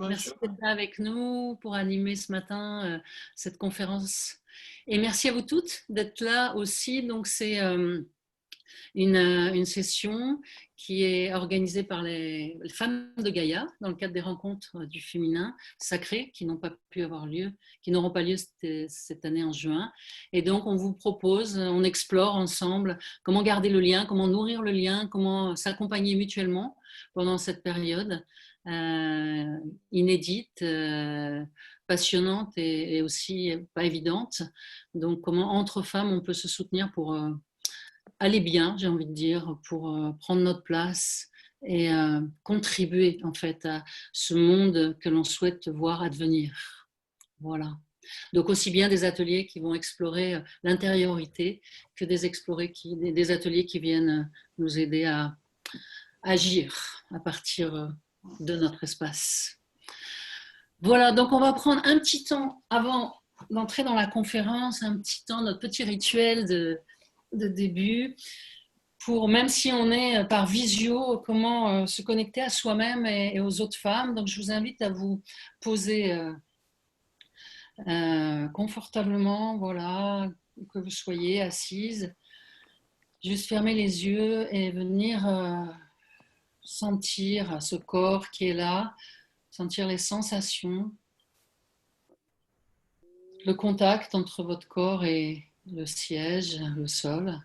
Merci Bonjour. d'être là avec nous pour animer ce matin cette conférence. Et merci à vous toutes d'être là aussi. Donc, c'est une session qui est organisée par les femmes de Gaïa dans le cadre des rencontres du féminin sacré qui n'ont pas pu avoir lieu, qui n'auront pas lieu cette année en juin. Et donc, on vous propose, on explore ensemble comment garder le lien, comment nourrir le lien, comment s'accompagner mutuellement pendant cette période inédite, passionnante et aussi pas évidente. Donc, comment entre femmes on peut se soutenir pour aller bien, j'ai envie de dire, pour prendre notre place et contribuer en fait à ce monde que l'on souhaite voir advenir. Voilà. Donc aussi bien des ateliers qui vont explorer l'intériorité que des ateliers qui viennent nous aider à agir à partir de notre espace. Voilà, donc on va prendre un petit temps avant d'entrer dans la conférence, un petit temps, notre petit rituel de début, pour, même si on est par visio, comment se connecter à soi-même et aux autres femmes. Donc je vous invite à vous poser confortablement, voilà, que vous soyez assise, juste fermer les yeux et venir sentir ce corps qui est là, sentir les sensations, le contact entre votre corps et le siège, le sol.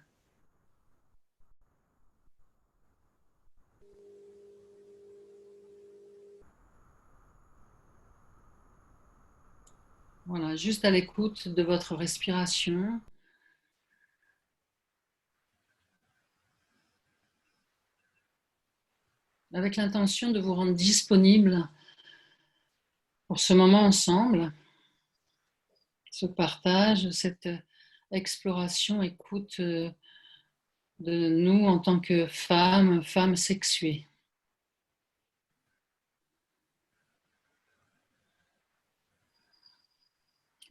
Voilà, juste à l'écoute de votre respiration. Avec l'intention de vous rendre disponible pour ce moment ensemble, ce partage, cette exploration, écoute de nous en tant que femmes, femmes sexuées.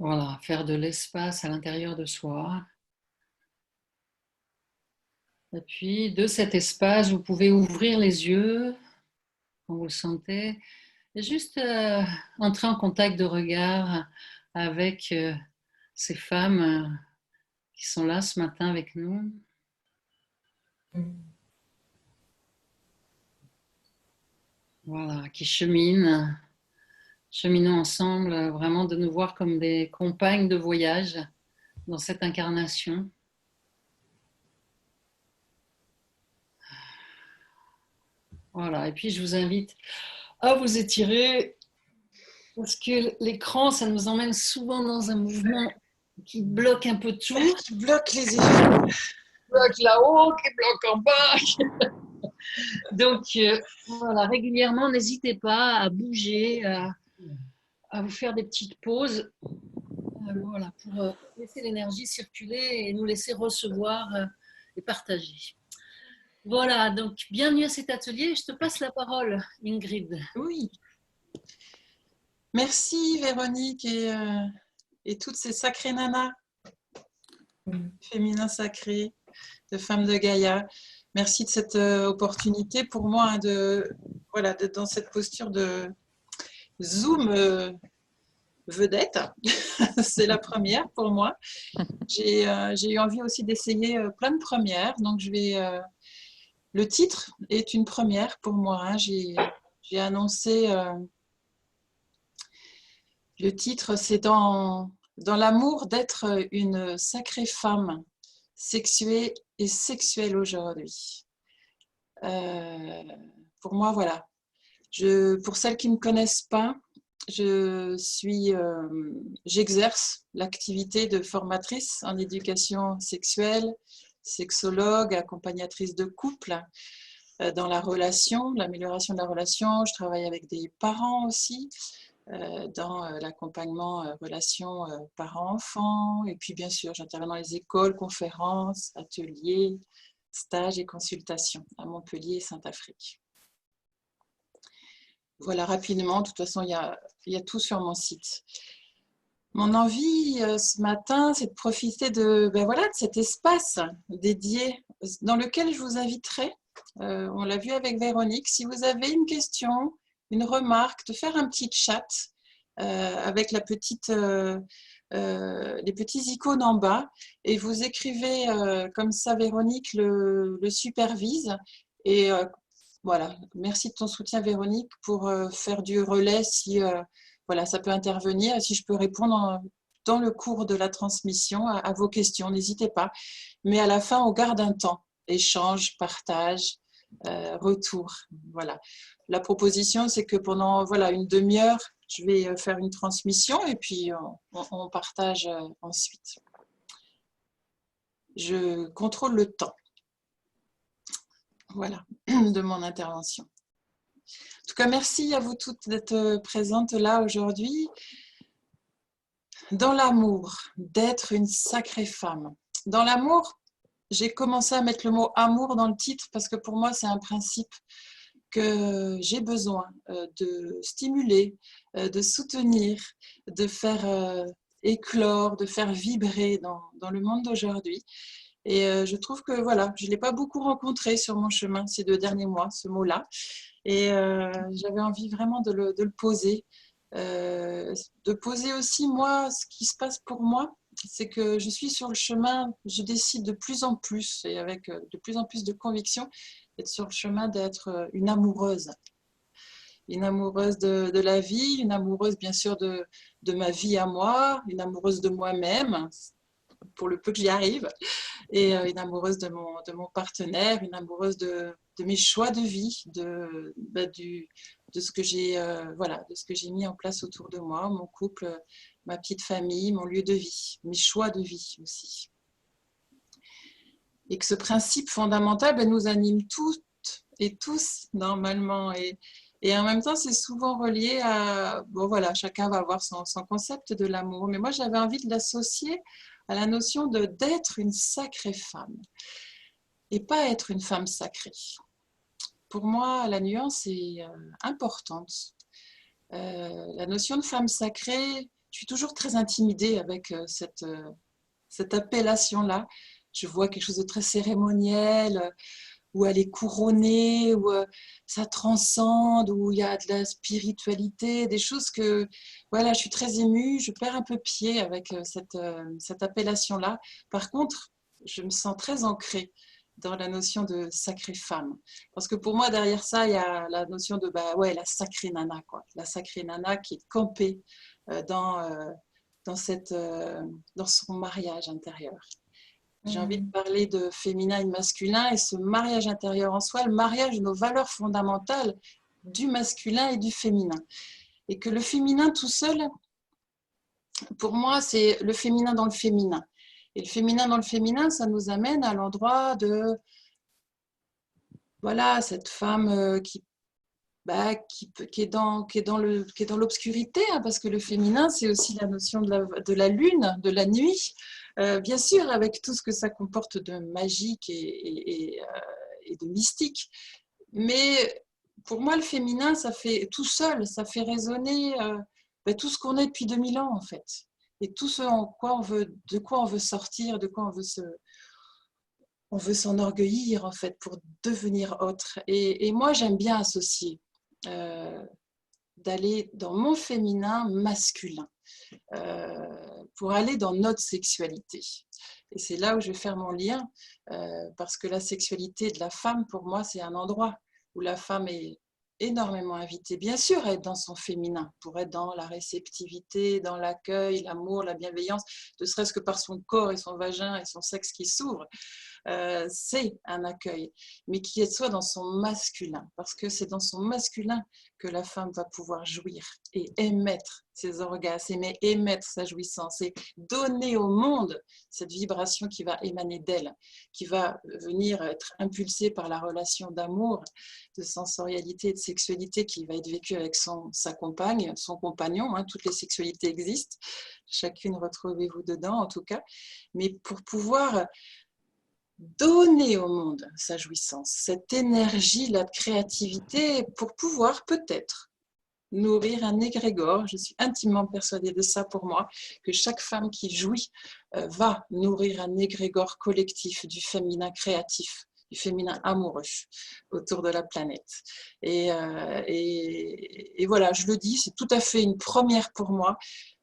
Voilà, faire de l'espace à l'intérieur de soi. Et puis, de cet espace, vous pouvez ouvrir les yeux quand vous le sentez et juste entrer en contact de regard avec ces femmes qui sont là ce matin avec nous. Voilà, qui cheminons ensemble, vraiment de nous voir comme des compagnes de voyage dans cette incarnation. Voilà, et puis je vous invite à vous étirer parce que l'écran, ça nous emmène souvent dans un mouvement qui bloque un peu tout. Qui bloque les yeux. Qui bloque là-haut, qui bloque en bas. Donc, voilà, régulièrement, n'hésitez pas à bouger, à vous faire des petites pauses voilà, pour laisser l'énergie circuler et nous laisser recevoir et partager. Voilà, donc bienvenue à cet atelier. Je te passe la parole, Ingrid. Oui. Merci Véronique et toutes ces sacrées nanas, féminins sacrés, de femmes de Gaïa. Merci de cette opportunité pour moi voilà, dans cette posture de Zoom vedette. C'est la première pour moi. J'ai eu envie aussi d'essayer plein de premières, donc le titre est une première pour moi. Hein. J'ai annoncé le titre, c'est dans l'amour d'être une sacrée femme sexuée et sexuelle aujourd'hui. Pour moi, voilà. Pour celles qui ne me connaissent pas, j'exerce l'activité de formatrice en éducation sexuelle, sexologue, accompagnatrice de couple dans la relation, l'amélioration de la relation. Je travaille avec des parents aussi dans l'accompagnement relation parents-enfants. Et puis, bien sûr, j'interviens dans les écoles, conférences, ateliers, stages et consultations à Montpellier et Saint-Afrique. Voilà, rapidement, de toute façon, il y a tout sur mon site. Mon envie ce matin, c'est de profiter de cet espace dédié dans lequel je vous inviterai. On l'a vu avec Véronique. Si vous avez une question, une remarque, de faire un petit chat avec les petites icônes en bas, et vous écrivez comme ça, Véronique le supervise. Et voilà, merci de ton soutien, Véronique, pour faire du relais si voilà, ça peut intervenir, et si je peux répondre dans le cours de la transmission à vos questions, n'hésitez pas. Mais à la fin, on garde un temps, échange, partage, retour. Voilà. La proposition, c'est que pendant voilà, une demi-heure, je vais faire une transmission et puis on partage ensuite. Je contrôle le temps. Voilà, de mon intervention. En tout cas, merci à vous toutes d'être présentes là aujourd'hui. Dans l'amour, d'être une sacrée femme. Dans l'amour, j'ai commencé à mettre le mot amour dans le titre parce que pour moi, c'est un principe que j'ai besoin de stimuler, de soutenir, de faire éclore, de faire vibrer dans le monde d'aujourd'hui. Et je trouve que voilà, je ne l'ai pas beaucoup rencontré sur mon chemin ces 2 derniers mois, ce mot-là. Et j'avais envie vraiment de le poser. De poser aussi, moi, ce qui se passe pour moi, c'est que je suis sur le chemin, je décide de plus en plus, et avec de plus en plus de conviction, d'être sur le chemin d'être une amoureuse de la vie, une amoureuse bien sûr de ma vie à moi, une amoureuse de moi-même, pour le peu que j'y arrive, et une amoureuse de mon partenaire, une amoureuse de mes choix de vie, de ce que j'ai voilà, de ce que j'ai mis en place autour de moi, mon couple, ma petite famille, mon lieu de vie, mes choix de vie aussi. Et que ce principe fondamental nous anime toutes et tous normalement, et en même temps c'est souvent relié à, bon voilà, chacun va avoir son concept de l'amour, mais moi j'avais envie de l'associer à la notion d'être une sacrée femme et pas être une femme sacrée. Pour moi, la nuance est importante. La notion de femme sacrée, je suis toujours très intimidée avec cette appellation-là. Je vois quelque chose de très cérémoniel, où elle est couronnée, où ça transcende, où il y a de la spiritualité, des choses que, voilà, je suis très émue, je perds un peu pied avec cette appellation-là. Par contre, je me sens très ancrée dans la notion de sacrée femme. Parce que pour moi, derrière ça, il y a la notion de, bah ouais, la sacrée nana, quoi. La sacrée nana qui est campée dans son mariage intérieur. J'ai envie de parler de féminin et de masculin, et ce mariage intérieur en soi, le mariage de nos valeurs fondamentales du masculin et du féminin. Et que le féminin tout seul, pour moi, c'est le féminin dans le féminin. Et le féminin dans le féminin, ça nous amène à l'endroit de, voilà, cette femme qui est dans l'obscurité, hein, parce que le féminin, c'est aussi la notion de la lune, de la nuit, bien sûr, avec tout ce que ça comporte de magique et de mystique. Mais pour moi, le féminin, ça fait tout seul, ça fait résonner tout ce qu'on est depuis 2000 ans, en fait. Et tout ce de quoi on veut sortir, de quoi on veut s'enorgueillir, en fait, pour devenir autre. Et moi, j'aime bien associer. D'aller dans mon féminin masculin pour aller dans notre sexualité. Et c'est là où je vais faire mon lien parce que la sexualité de la femme, pour moi, c'est un endroit où la femme est énormément invitée, bien sûr, à être dans son féminin, pour être dans la réceptivité, dans l'accueil, l'amour, la bienveillance, ne serait-ce que par son corps et son vagin et son sexe qui s'ouvrent. C'est un accueil, mais qui soit dans son masculin, parce que c'est dans son masculin que la femme va pouvoir jouir et émettre ses orgasmes, émettre sa jouissance et donner au monde cette vibration qui va émaner d'elle, qui va venir être impulsée par la relation d'amour, de sensorialité et de sexualité qui va être vécue avec sa compagne, son compagnon, hein, toutes les sexualités existent, chacune retrouvez-vous dedans en tout cas, mais pour pouvoir donner au monde sa jouissance, cette énergie-là de créativité pour pouvoir peut-être nourrir un égrégore. Je suis intimement persuadée de ça pour moi, que chaque femme qui jouit va nourrir un égrégore collectif du féminin créatif, du féminin amoureux autour de la planète. Et voilà, je le dis, c'est tout à fait une première pour moi.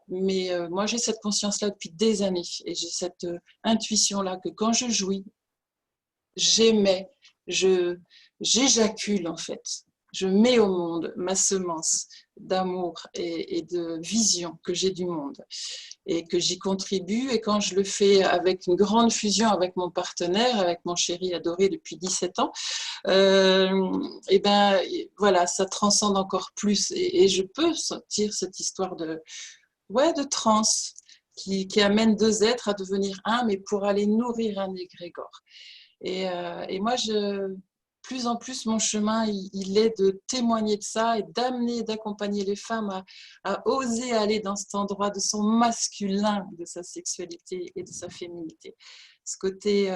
Mais moi, j'ai cette conscience-là depuis des années et j'ai cette intuition-là que quand je jouis, j'émets, j'éjacule en fait. Je mets au monde ma semence d'amour et de vision que j'ai du monde et que j'y contribue. Et quand je le fais avec une grande fusion avec mon partenaire, avec mon chéri adoré depuis 17 ans, et ben voilà, ça transcende encore plus. Et je peux sentir cette histoire de trans qui amène deux êtres à devenir un, mais pour aller nourrir un égrégore. Et moi, plus en plus, mon chemin, il est de témoigner de ça et d'amener, d'accompagner les femmes à oser aller dans cet endroit de son masculin, de sa sexualité et de sa féminité. Ce côté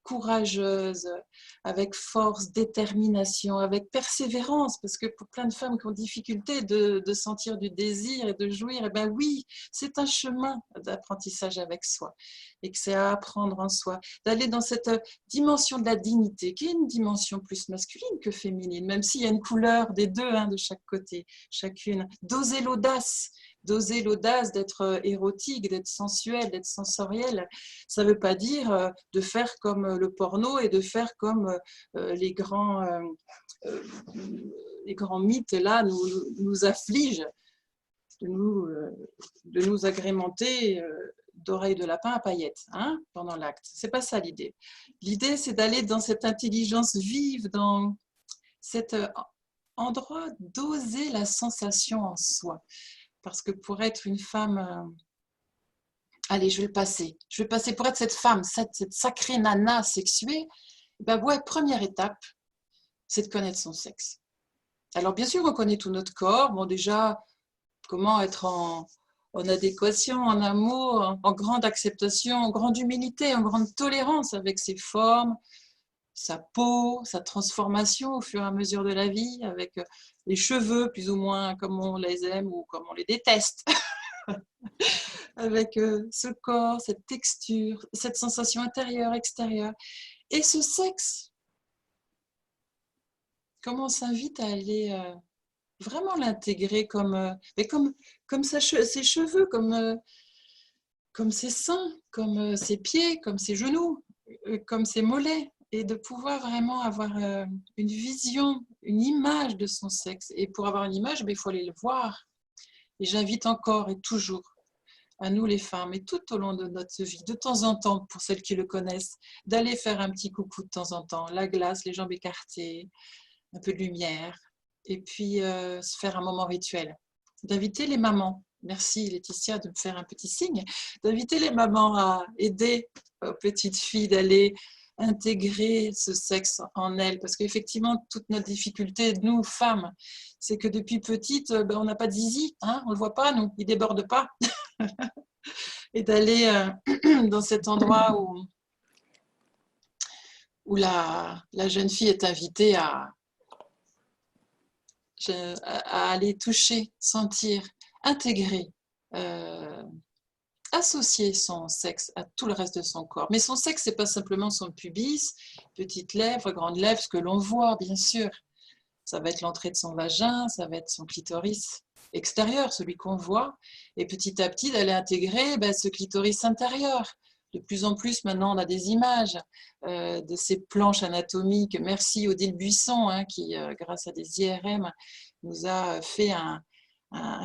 courageuse, avec force, détermination, avec persévérance, parce que pour plein de femmes qui ont difficulté de sentir du désir et de jouir, et ben oui, c'est un chemin d'apprentissage avec soi, et que c'est à apprendre en soi, d'aller dans cette dimension de la dignité, qui est une dimension plus masculine que féminine, même s'il y a une couleur des deux, de chaque côté, chacune, d'oser l'audace d'être érotique, d'être sensuel, d'être sensoriel. Ça ne veut pas dire de faire comme le porno et de faire comme les grands mythes là nous affligent, de nous agrémenter d'oreilles de lapin à paillettes pendant l'acte. Ce n'est pas ça l'idée. L'idée, c'est d'aller dans cette intelligence vive, dans cet endroit d'oser la sensation en soi. Parce que pour être une femme, allez, je vais passer pour être cette femme, cette sacrée nana sexuée, ben ouais, première étape, c'est de connaître son sexe. Alors bien sûr, on connaît tout notre corps, bon déjà, comment être en adéquation, en amour, en grande acceptation, en grande humilité, en grande tolérance avec ses formes, sa peau, sa transformation au fur et à mesure de la vie, avec les cheveux plus ou moins comme on les aime ou comme on les déteste, avec ce corps, cette texture, cette sensation intérieure, extérieure. Et ce sexe, comment on s'invite à aller vraiment l'intégrer comme ses cheveux, comme ses seins, comme ses pieds, comme ses genoux, comme ses mollets, et de pouvoir vraiment avoir une vision, une image de son sexe. Et pour avoir une image, il faut aller le voir. Et j'invite encore et toujours à nous les femmes, et tout au long de notre vie, de temps en temps, pour celles qui le connaissent, d'aller faire un petit coucou de temps en temps, la glace, les jambes écartées, un peu de lumière, et puis se faire un moment rituel. D'inviter les mamans, merci Laetitia de me faire un petit signe, d'inviter les mamans à aider aux petites filles d'aller intégrer ce sexe en elles, parce qu'effectivement, toute notre difficulté, nous, femmes, c'est que depuis petite, on n'a pas de zizi, on ne le voit pas, nous, il ne déborde pas. Et d'aller dans cet endroit où la jeune fille est invitée à aller toucher, sentir, intégrer, associer son sexe à tout le reste de son corps. Mais son sexe, ce n'est pas simplement son pubis, petites lèvres, grandes lèvres, ce que l'on voit, bien sûr. Ça va être l'entrée de son vagin, ça va être son clitoris extérieur, celui qu'on voit, et petit à petit d'aller intégrer ce clitoris intérieur. De plus en plus, maintenant, on a des images de ces planches anatomiques. Merci Odile Buisson, qui, grâce à des IRM, nous a fait un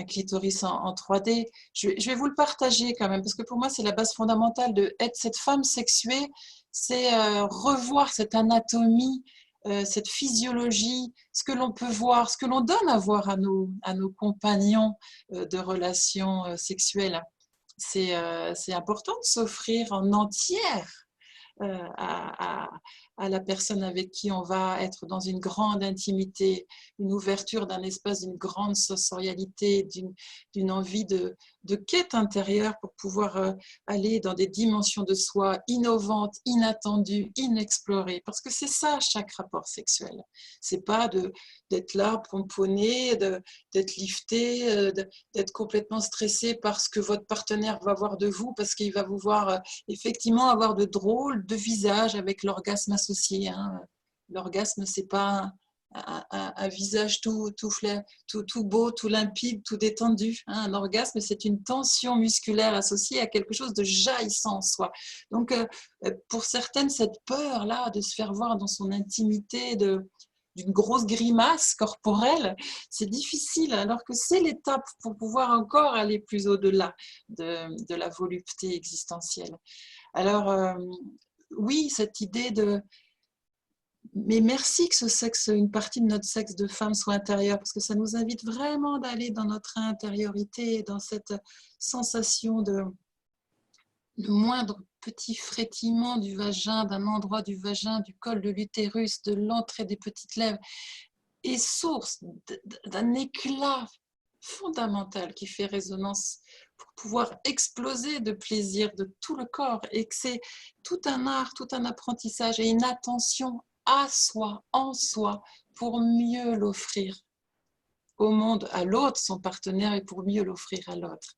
clitoris en 3D. Je vais vous le partager quand même, parce que pour moi, c'est la base fondamentale de être cette femme sexuée, c'est revoir cette anatomie, cette physiologie, ce que l'on peut voir, ce que l'on donne à voir à nos compagnons de relations sexuelles. C'est important de s'offrir en entière à la personne avec qui on va être dans une grande intimité, une ouverture d'un espace, d'une grande sensorialité, d'une envie de quête intérieure pour pouvoir aller dans des dimensions de soi innovantes, inattendues, inexplorées. Parce que c'est ça, chaque rapport sexuel. C'est pas d'être là, pomponné, d'être lifté, d'être complètement stressé parce que votre partenaire va voir de vous, parce qu'il va vous voir effectivement avoir de drôles de visages avec l'orgasme associé. Hein. L'orgasme, c'est pas un visage tout beau, tout limpide, tout détendu. Hein. Un orgasme, c'est une tension musculaire associée à quelque chose de jaillissant en soi. Donc, pour certaines, cette peur-là de se faire voir dans son intimité, d'une grosse grimace corporelle, c'est difficile, alors que c'est l'étape pour pouvoir encore aller plus au-delà de la volupté existentielle. Alors, oui, cette idée de... Mais merci que ce sexe, une partie de notre sexe de femme soit intérieur, parce que ça nous invite vraiment d'aller dans notre intériorité, dans cette sensation de moindre petit frétillement du vagin, d'un endroit du vagin, du col de l'utérus, de l'entrée des petites lèvres, est source d'un éclat fondamental qui fait résonance pour pouvoir exploser de plaisir de tout le corps, et que c'est tout un art, tout un apprentissage et une attention à soi, en soi, pour mieux l'offrir au monde, à l'autre, son partenaire, et pour mieux l'offrir à l'autre.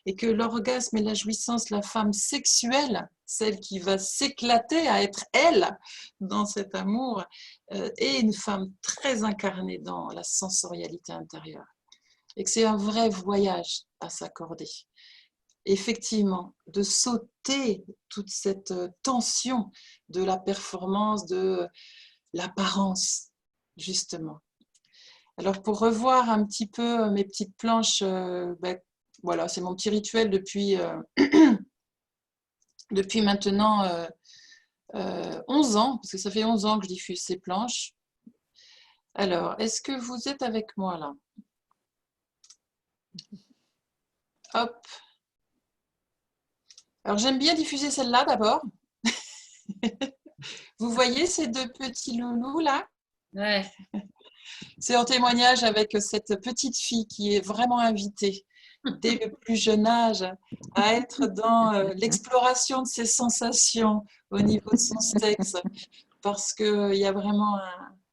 Et que l'orgasme et la jouissance, la femme sexuelle, celle qui va s'éclater à être elle dans cet amour, est une femme très incarnée dans la sensorialité intérieure. Et que c'est un vrai voyage à s'accorder. Effectivement, de sauter toute cette tension de la performance, de l'apparence, justement. Alors, pour revoir un petit peu mes petites planches, voilà, c'est mon petit rituel depuis, depuis maintenant 11 ans, parce que ça fait 11 ans que je diffuse ces planches. Alors, est-ce que vous êtes avec moi là? Hop. Alors, j'aime bien diffuser celle-là d'abord. Vous voyez ces deux petits loulous là? Ouais. C'est en témoignage avec cette petite fille qui est vraiment invitée dès le plus jeune âge à être dans l'exploration de ses sensations au niveau de son sexe, parce qu'il y a vraiment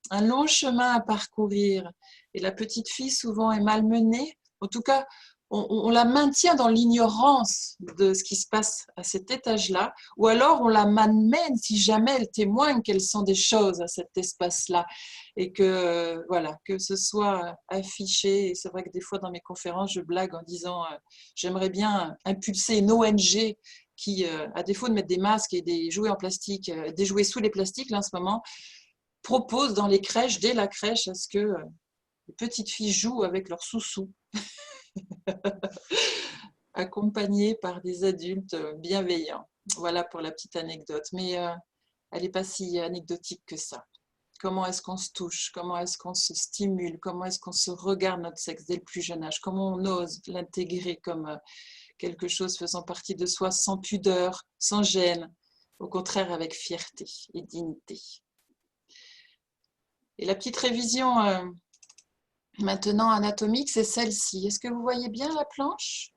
un long chemin à parcourir. Et la petite fille souvent est malmenée. En tout cas, on la maintient dans l'ignorance de ce qui se passe à cet étage-là, ou alors on la malmène si jamais elle témoigne qu'elle sent des choses à cet espace-là, et que voilà, que ce soit affiché. Et c'est vrai que des fois dans mes conférences, je blague en disant j'aimerais bien impulser une ONG qui, à défaut de mettre des masques et des jouets en plastique, des jouets sous les plastiques là en ce moment, propose dans les crèches, dès la crèche, à ce que les petites filles jouent avec leurs sous-sous. Accompagnée par des adultes bienveillants. Voilà pour la petite anecdote. Mais elle n'est pas si anecdotique que ça. Comment est-ce qu'on se touche? Comment est-ce qu'on se stimule? Comment est-ce qu'on se regarde notre sexe dès le plus jeune âge? Comment on ose l'intégrer comme quelque chose faisant partie de soi sans pudeur, sans gêne, au contraire avec fierté et dignité. Et la petite révision maintenant anatomique, c'est celle-ci. Est-ce que vous voyez bien la planche?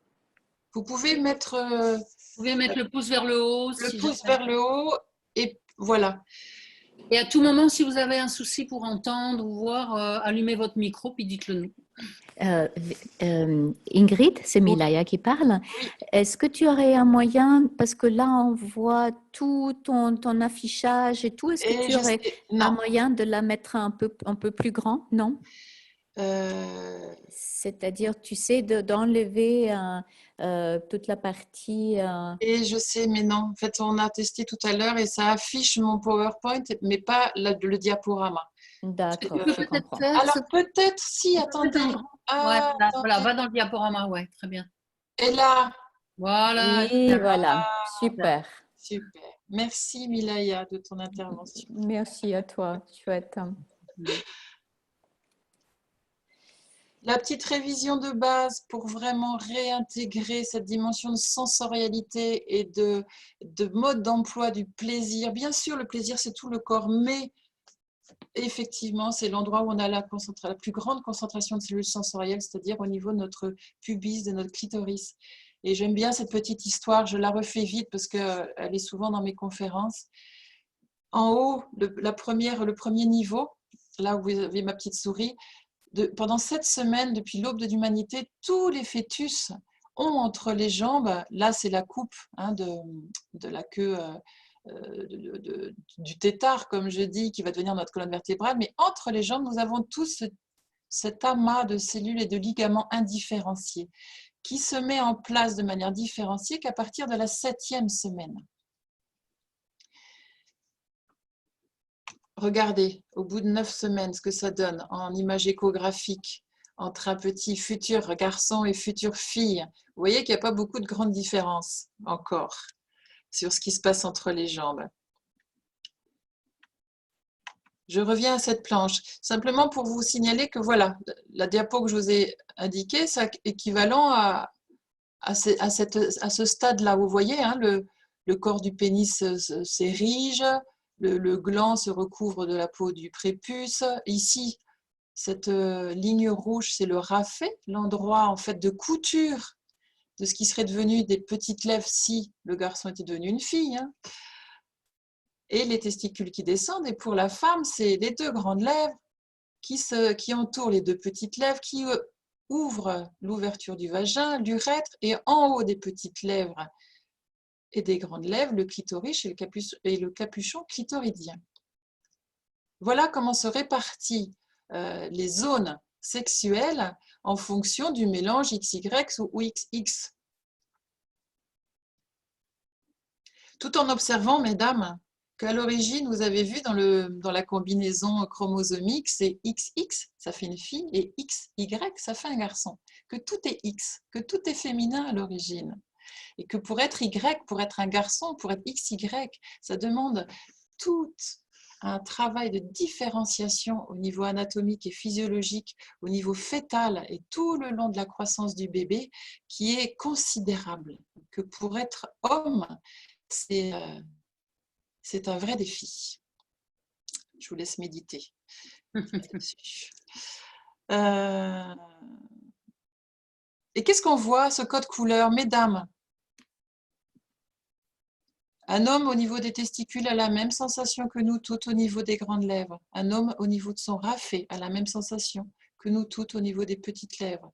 Vous pouvez mettre, Vous pouvez mettre le pouce vers le haut. Le pouce vers le haut, et voilà. Et à tout moment, si vous avez un souci pour entendre ou voir, allumez votre micro puis dites-le nous. Ingrid, c'est Milaya qui parle. Oui. Est-ce que tu aurais un moyen, parce que là on voit tout ton affichage et tout, est-ce que tu aurais un moyen de la mettre un peu plus grand? Non. C'est-à-dire, tu sais, d'enlever toute la partie... Et je sais, mais non. En fait, on a testé tout à l'heure et ça affiche mon PowerPoint, mais pas le diaporama. D'accord, je comprends. Alors peut-être, si, attendez. Voilà, va dans le diaporama, ouais, très bien. Et là. Voilà. Et voilà, super. Super. Merci Milaya de ton intervention. Merci à toi, chouette. La petite révision de base pour vraiment réintégrer cette dimension de sensorialité et de mode d'emploi du plaisir. Bien sûr, le plaisir, c'est tout le corps, mais effectivement, c'est l'endroit où on a la plus grande concentration de cellules sensorielles, c'est-à-dire au niveau de notre pubis, de notre clitoris. Et j'aime bien cette petite histoire, je la refais vite parce qu'elle est souvent dans mes conférences. En haut, le premier niveau, là où vous avez ma petite souris, pendant 7 semaines, depuis l'aube de l'humanité, tous les fœtus ont entre les jambes, là c'est la coupe de la queue du tétard, comme je dis, qui va devenir notre colonne vertébrale, mais entre les jambes, nous avons tous cet amas de cellules et de ligaments indifférenciés qui se met en place de manière différenciée qu'à partir de la 7e semaine. Regardez, au bout de 9 semaines, ce que ça donne en image échographique entre un petit futur garçon et future fille. Vous voyez qu'il n'y a pas beaucoup de grandes différences encore sur ce qui se passe entre les jambes. Je reviens à cette planche, simplement pour vous signaler que voilà, la diapo que je vous ai indiquée, c'est équivalent à ce stade-là. Vous voyez, hein, le corps du pénis s'érige, le gland se recouvre de la peau du prépuce. Ici, cette ligne rouge, c'est le raphet, l'endroit en fait de couture de ce qui serait devenu des petites lèvres si le garçon était devenu une fille. Hein. Et les testicules qui descendent. Et pour la femme, c'est les 2 grandes lèvres qui entourent les 2 petites lèvres, qui ouvrent l'ouverture du vagin, l'urètre, et en haut des petites lèvres et des grandes lèvres, le clitoris et le capuchon clitoridien. Voilà comment se répartissent les zones sexuelles en fonction du mélange XY ou XX. Tout en observant, mesdames, qu'à l'origine, vous avez vu dans la combinaison chromosomique, c'est XX, ça fait une fille, et XY, ça fait un garçon. Que tout est X, que tout est féminin à l'origine. Et que pour être Y, pour être un garçon, pour être XY, ça demande tout un travail de différenciation au niveau anatomique et physiologique, au niveau fœtal et tout le long de la croissance du bébé, qui est considérable. Que pour être homme, c'est un vrai défi. Je vous laisse méditer. Et qu'est-ce qu'on voit, ce code couleur, mesdames? Un homme au niveau des testicules a la même sensation que nous toutes au niveau des grandes lèvres. Un homme au niveau de son raphet a la même sensation que nous toutes au niveau des petites lèvres.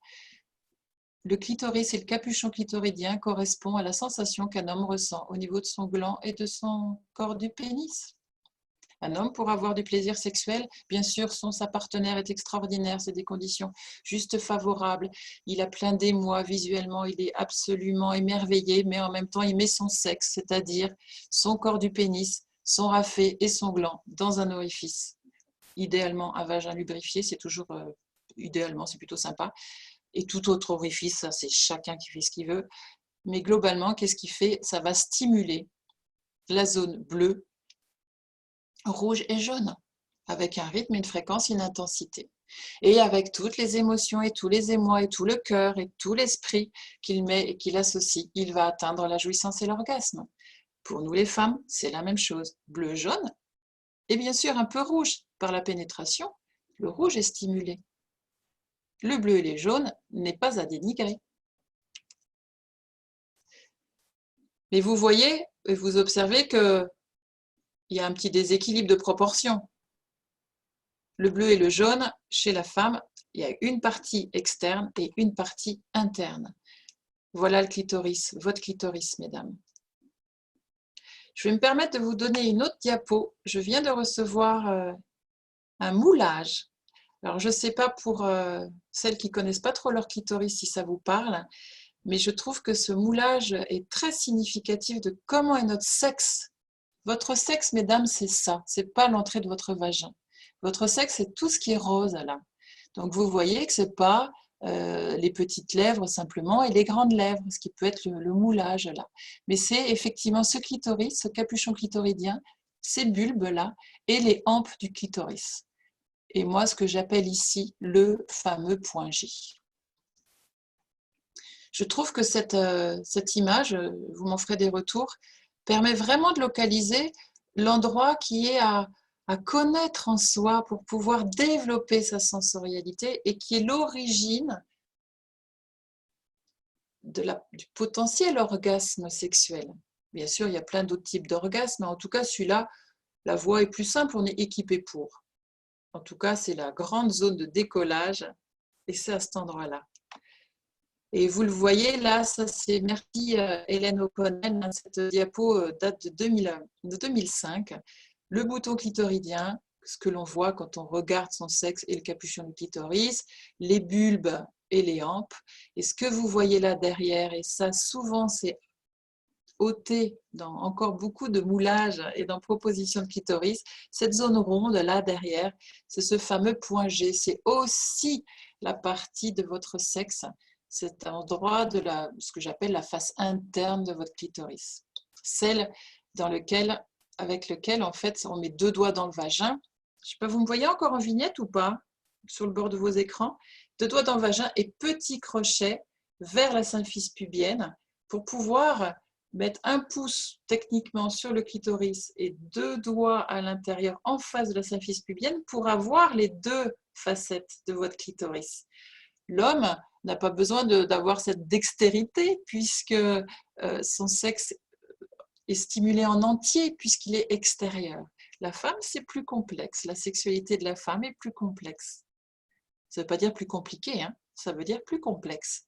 Le clitoris et le capuchon clitoridien correspondent à la sensation qu'un homme ressent au niveau de son gland et de son corps du pénis. Un homme, pour avoir du plaisir sexuel, bien sûr, sa partenaire est extraordinaire, c'est des conditions juste favorables. Il a plein d'émoi visuellement, il est absolument émerveillé, mais en même temps, il met son sexe, c'est-à-dire son corps du pénis, son raphet et son gland dans un orifice. Idéalement, un vagin lubrifié, c'est toujours, idéalement, c'est plutôt sympa. Et tout autre orifice, c'est chacun qui fait ce qu'il veut. Mais globalement, qu'est-ce qu'il fait? Ça va stimuler la zone bleue, rouge et jaune, avec un rythme, une fréquence, une intensité. Et avec toutes les émotions et tous les émois et tout le cœur et tout l'esprit qu'il met et qu'il associe, il va atteindre la jouissance et l'orgasme. Pour nous les femmes, c'est la même chose. Bleu, jaune et bien sûr un peu rouge par la pénétration. Le rouge est stimulé. Le bleu et le jaune n'est pas à dénigrer. Mais vous voyez et vous observez que il y a un petit déséquilibre de proportion. Le bleu et le jaune, chez la femme, il y a une partie externe et une partie interne. Voilà le clitoris, votre clitoris, mesdames. Je vais me permettre de vous donner une autre diapo. Je viens de recevoir un moulage. Alors, je ne sais pas pour celles qui ne connaissent pas trop leur clitoris si ça vous parle, mais je trouve que ce moulage est très significatif de comment est notre sexe. Votre sexe, mesdames, c'est ça, c'est pas l'entrée de votre vagin. Votre sexe, c'est tout ce qui est rose là. Donc vous voyez que c'est pas les petites lèvres simplement et les grandes lèvres, ce qui peut être le moulage là. Mais c'est effectivement ce clitoris, ce capuchon clitoridien, ces bulbes là et les hampes du clitoris. Et moi, ce que j'appelle ici le fameux point G. Je trouve que cette image, vous m'en ferez des retours, permet vraiment de localiser l'endroit qui est à connaître en soi pour pouvoir développer sa sensorialité et qui est l'origine du potentiel orgasme sexuel. Bien sûr, il y a plein d'autres types d'orgasmes, mais en tout cas, celui-là, la voie est plus simple, on est équipé pour. En tout cas, c'est la grande zone de décollage et c'est à cet endroit-là. Et vous le voyez là, ça c'est, merci Hélène O'Connell, hein, cette diapo date de 2005. Le bouton clitoridien, ce que l'on voit quand on regarde son sexe et le capuchon du clitoris, les bulbes et les hampes. Et ce que vous voyez là derrière, et ça souvent c'est ôté dans encore beaucoup de moulages et dans proposition de clitoris, cette zone ronde là derrière, c'est ce fameux point G. C'est aussi la partie de votre sexe, cet endroit de ce que j'appelle la face interne de votre clitoris. Celle avec lequel en fait on met 2 doigts dans le vagin. Je sais pas, vous me voyez encore en vignette ou pas sur le bord de vos écrans? 2 doigts dans le vagin et petit crochet vers la symphyse pubienne pour pouvoir mettre un pouce techniquement sur le clitoris et 2 doigts à l'intérieur en face de la symphyse pubienne pour avoir les 2 facettes de votre clitoris. L'homme n'a pas besoin d'avoir cette dextérité puisque son sexe est stimulé en entier puisqu'il est extérieur. La femme, c'est plus complexe. La sexualité de la femme est plus complexe. Ça ne veut pas dire plus compliqué, hein, ça veut dire plus complexe.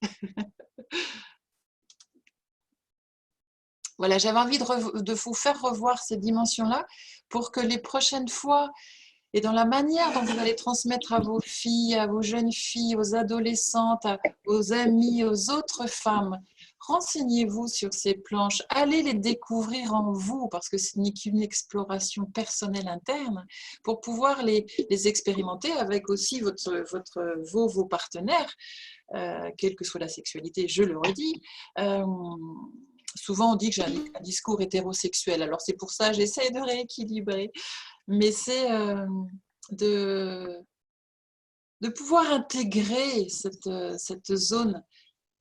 Voilà, j'avais envie de vous faire revoir ces dimensions-là pour que les prochaines fois, et dans la manière dont vous allez transmettre à vos filles, à vos jeunes filles, aux adolescentes, aux amis, aux autres femmes, renseignez-vous sur ces planches, allez les découvrir en vous, parce que ce n'est qu'une exploration personnelle interne, pour pouvoir les expérimenter avec aussi vos partenaires, quelle que soit la sexualité, je le redis. Souvent, on dit que j'ai un discours hétérosexuel. Alors, c'est pour ça que j'essaie de rééquilibrer. Mais c'est de pouvoir intégrer cette zone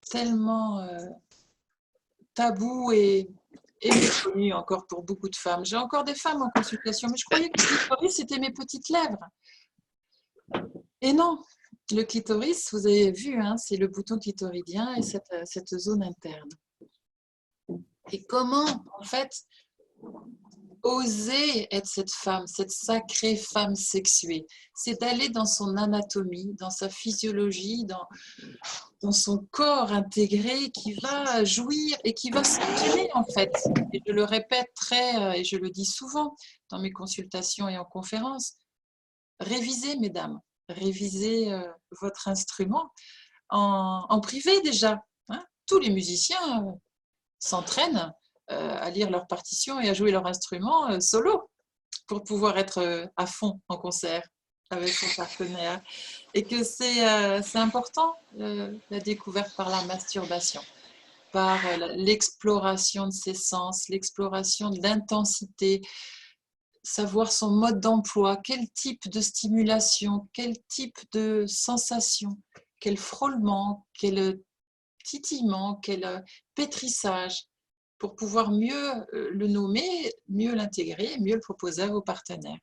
tellement taboue et méconnue encore pour beaucoup de femmes. J'ai encore des femmes en consultation, mais je croyais que le clitoris, c'était mes petites lèvres. Et non, le clitoris, vous avez vu, hein, c'est le bouton clitoridien et cette zone interne. Et comment, en fait, oser être cette femme, cette sacrée femme sexuée, c'est d'aller dans son anatomie, dans sa physiologie, dans son corps intégré qui va jouir et qui va s'entraîner en fait. Et je le répète et je le dis souvent dans mes consultations et en conférences, révisez mesdames, révisez votre instrument en privé déjà. Hein. Tous les musiciens s'entraînent à lire leur partition et à jouer leur instrument solo pour pouvoir être à fond en concert avec son partenaire. Et que c'est important, la découverte par la masturbation, par l'exploration de ses sens, l'exploration de l'intensité, savoir son mode d'emploi, quel type de stimulation, quel type de sensation, quel frôlement, quel titillement, quel pétrissage, pour pouvoir mieux le nommer, mieux l'intégrer, mieux le proposer à vos partenaires.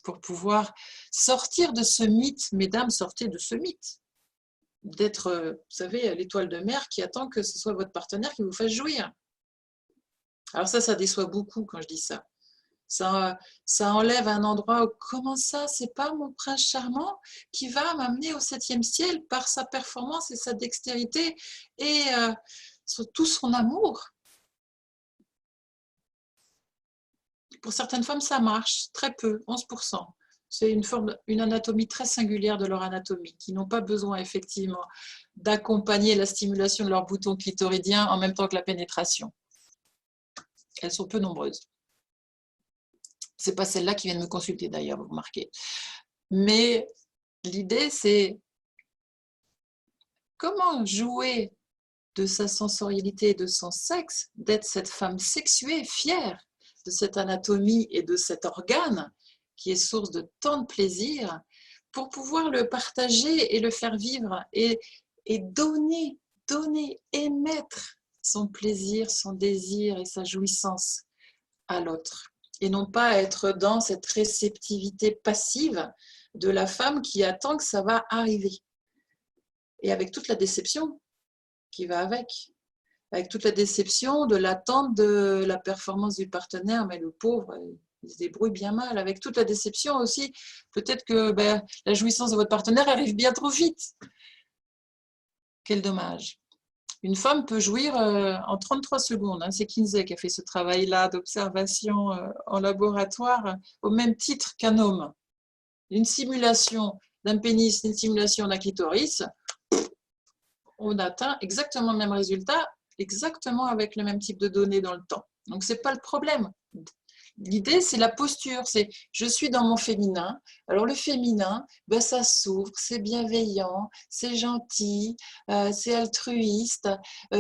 Pour pouvoir sortir de ce mythe, mesdames, sortez de ce mythe, d'être, vous savez, l'étoile de mer qui attend que ce soit votre partenaire qui vous fasse jouir. Alors ça déçoit beaucoup quand je dis ça. Ça enlève un endroit où, comment ça, c'est pas mon prince charmant qui va m'amener au 7e ciel par sa performance et sa dextérité et tout son amour. Pour certaines femmes, ça marche, très peu, 11%. C'est une anatomie très singulière de leur anatomie, qui n'ont pas besoin effectivement d'accompagner la stimulation de leur bouton clitoridien en même temps que la pénétration. Elles sont peu nombreuses. Ce n'est pas celles-là qui viennent me consulter d'ailleurs, vous remarquez. Mais l'idée, c'est comment jouer de sa sensorialité et de son sexe, d'être cette femme sexuée, fière de cette anatomie et de cet organe qui est source de tant de plaisir, pour pouvoir le partager et le faire vivre et donner, émettre son plaisir, son désir et sa jouissance à l'autre. Et non pas être dans cette réceptivité passive de la femme qui attend que ça va arriver. Et avec toute la déception qui va avec toute la déception de l'attente de la performance du partenaire, mais le pauvre, il se débrouille bien mal, avec toute la déception aussi, peut-être que la jouissance de votre partenaire arrive bien trop vite. Quel dommage. Une femme peut jouir en 33 secondes. Hein. C'est Kinsey qui a fait ce travail-là d'observation en laboratoire au même titre qu'un homme. Une simulation d'un pénis, une simulation d'un clitoris, on atteint exactement le même résultat, exactement avec le même type de données dans le temps. Donc, ce n'est pas le problème. L'idée, c'est la posture, c'est je suis dans mon féminin. Alors le féminin, ben, ça s'ouvre, c'est bienveillant, c'est gentil, c'est altruiste,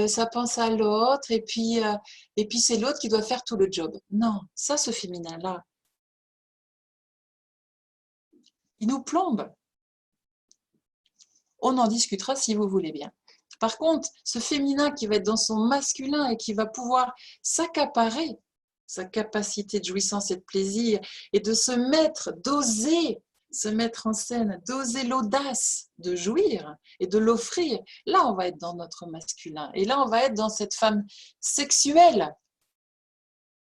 ça pense à l'autre et puis c'est l'autre qui doit faire tout le job. Non, ça, ce féminin-là, il nous plombe. On en discutera si vous voulez bien. Par contre, ce féminin qui va être dans son masculin et qui va pouvoir s'accaparer sa capacité de jouissance et de plaisir, et de se mettre, d'oser se mettre en scène, d'oser l'audace de jouir et de l'offrir, là on va être dans notre masculin. Et là on va être dans cette femme sexuelle,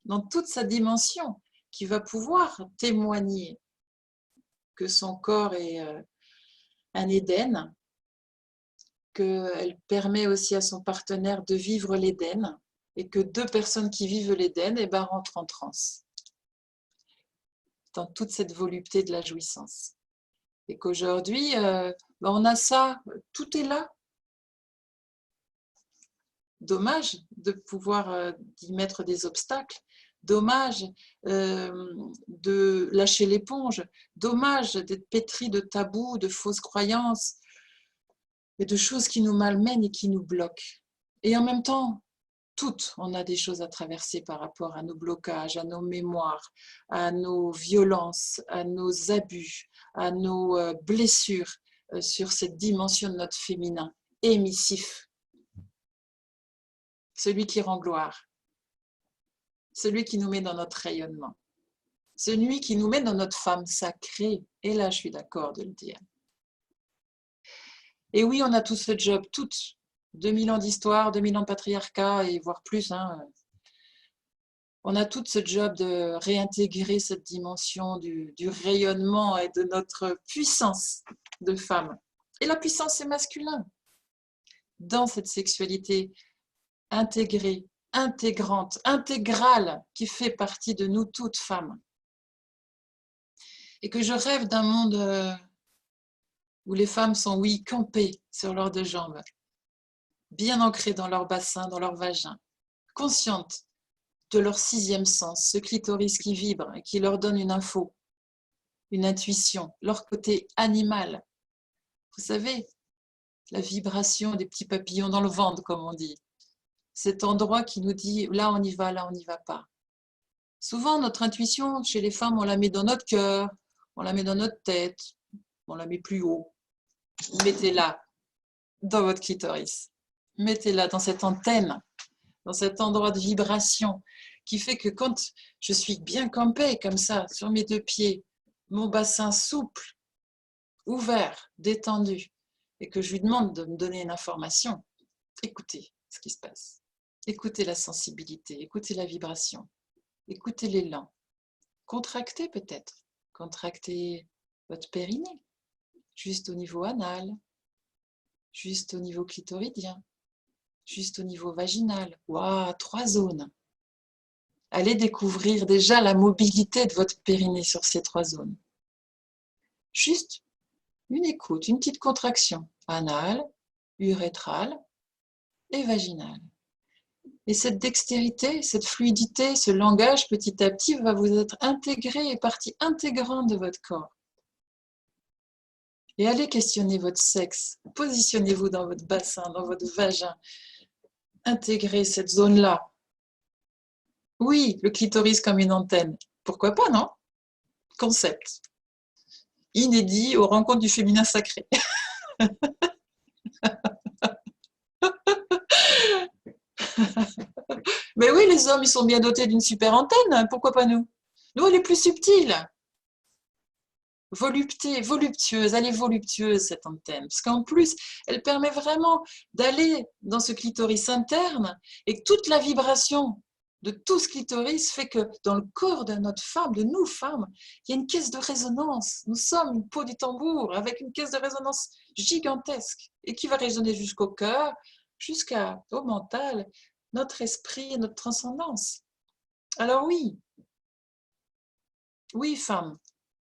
dans toute sa dimension, qui va pouvoir témoigner que son corps est un Éden, qu'elle permet aussi à son partenaire de vivre l'Éden, et que deux personnes qui vivent l'Éden rentrent en transe, dans toute cette volupté de la jouissance. Et qu'aujourd'hui, on a ça, tout est là. Dommage de pouvoir y mettre des obstacles, dommage de lâcher l'éponge, dommage d'être pétri de tabous, de fausses croyances, et de choses qui nous malmènent et qui nous bloquent. Et en même temps, toutes, on a des choses à traverser par rapport à nos blocages, à nos mémoires, à nos violences, à nos abus, à nos blessures sur cette dimension de notre féminin émissif. Celui qui rend gloire, celui qui nous met dans notre rayonnement, celui qui nous met dans notre femme sacrée. Et là, je suis d'accord de le dire. Et oui, on a tout ce job, toutes. 2000 ans d'histoire, 2000 ans de patriarcat et voire plus. Hein. On a tout ce job de réintégrer cette dimension du rayonnement et de notre puissance de femme. Et la puissance est masculine. Dans cette sexualité intégrée, intégrante, intégrale, qui fait partie de nous toutes femmes. Et que je rêve d'un monde où les femmes sont, oui, campées sur leurs deux jambes, bien ancrées dans leur bassin, dans leur vagin, conscientes de leur sixième sens, ce clitoris qui vibre et qui leur donne une info, une intuition, leur côté animal. Vous savez, la vibration des petits papillons dans le ventre, comme on dit. Cet endroit qui nous dit, là on y va, là on n'y va pas. Souvent, notre intuition, chez les femmes, on la met dans notre cœur, on la met dans notre tête, on la met plus haut. Mettez-la dans votre clitoris. Mettez-la dans cette antenne, dans cet endroit de vibration qui fait que quand je suis bien campée comme ça, sur mes deux pieds, mon bassin souple, ouvert, détendu, et que je lui demande de me donner une information, écoutez ce qui se passe. Écoutez la sensibilité, écoutez la vibration, écoutez l'élan. Contractez peut-être, contractez votre périnée, juste au niveau anal, juste au niveau clitoridien, juste au niveau vaginal. Waouh, 3 zones. Allez découvrir déjà la mobilité de votre périnée sur ces 3 zones. Juste une écoute, une petite contraction anale, urétrale et vaginale. Et cette dextérité, cette fluidité, ce langage petit à petit va vous être intégré et partie intégrante de votre corps. Et allez questionner votre sexe. Positionnez-vous dans votre bassin, dans votre vagin. Intégrez cette zone-là. Oui, le clitoris comme une antenne. Pourquoi pas, non? Concept. Inédit aux rencontres du féminin sacré. Mais oui, les hommes, ils sont bien dotés d'une super antenne. Pourquoi pas nous? Nous, elle est plus subtile. Voluptueuse, elle est voluptueuse cette antenne, parce qu'en plus, elle permet vraiment d'aller dans ce clitoris interne et toute la vibration de tout ce clitoris fait que dans le corps de notre femme, de nous femmes, il y a une caisse de résonance. Nous sommes une peau du tambour avec une caisse de résonance gigantesque et qui va résonner jusqu'au cœur, jusqu'au mental, notre esprit et notre transcendance. Alors oui, femmes,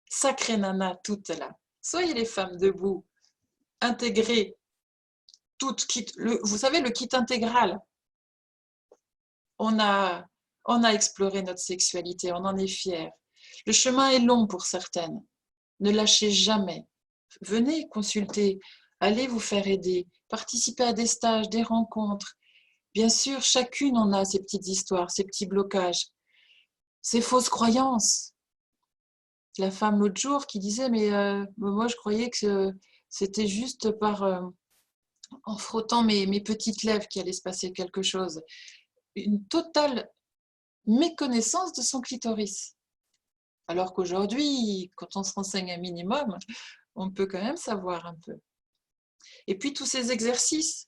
sacrées nanas toutes là, soyez les femmes debout, intégrées, toutes, vous savez, le kit intégral. On a exploré notre sexualité, on en est fiers. Le chemin est long pour certaines. Ne lâchez jamais. Venez consulter, allez vous faire aider, participez à des stages, des rencontres. Bien sûr, chacune en a ses petites histoires, ses petits blocages, ses fausses croyances. La femme l'autre jour qui disait, mais moi je croyais que c'était juste en frottant mes petites lèvres qu'il allait se passer quelque chose. Une totale méconnaissance de son clitoris. Alors qu'aujourd'hui, quand on se renseigne un minimum, on peut quand même savoir un peu. Et puis tous ces exercices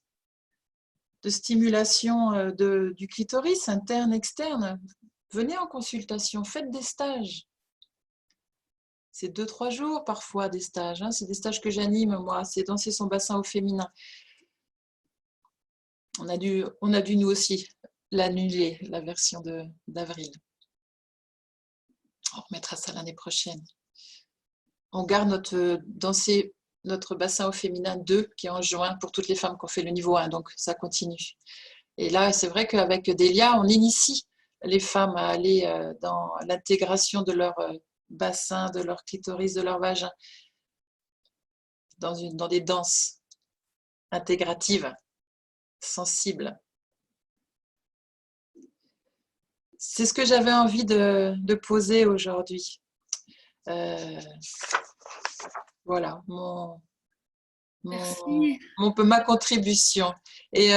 de stimulation du clitoris, interne, externe, venez en consultation, faites des stages. C'est 2-3 jours parfois des stages, hein. C'est des stages que j'anime moi, c'est danser son bassin au féminin. On a dû nous aussi l'annuler, la version d'avril. On remettra ça l'année prochaine. On garde danser notre bassin au féminin 2 qui est en juin pour toutes les femmes qui ont fait le niveau 1, donc ça continue. Et là, c'est vrai qu'avec Delia, on initie les femmes à aller dans l'intégration de leur bassin, de leur clitoris, de leur vagin, dans des danses intégratives, sensibles. C'est ce que j'avais envie de poser aujourd'hui. Voilà, ma contribution. Et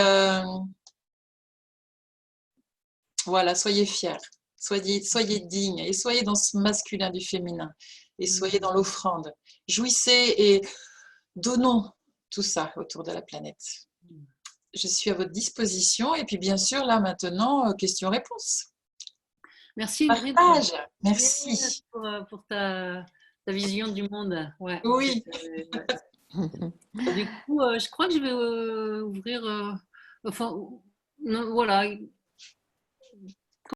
voilà, soyez fiers, soyez dignes, et soyez dans ce masculin du féminin, et soyez dans l'offrande. Jouissez et donnons tout ça autour de la planète. Je suis à votre disposition, et puis bien sûr, là maintenant, questions-réponses. Merci Ingrid. Merci. Pour ta vision du monde. Ouais. Oui. Du coup, je crois que je vais ouvrir. Enfin, voilà,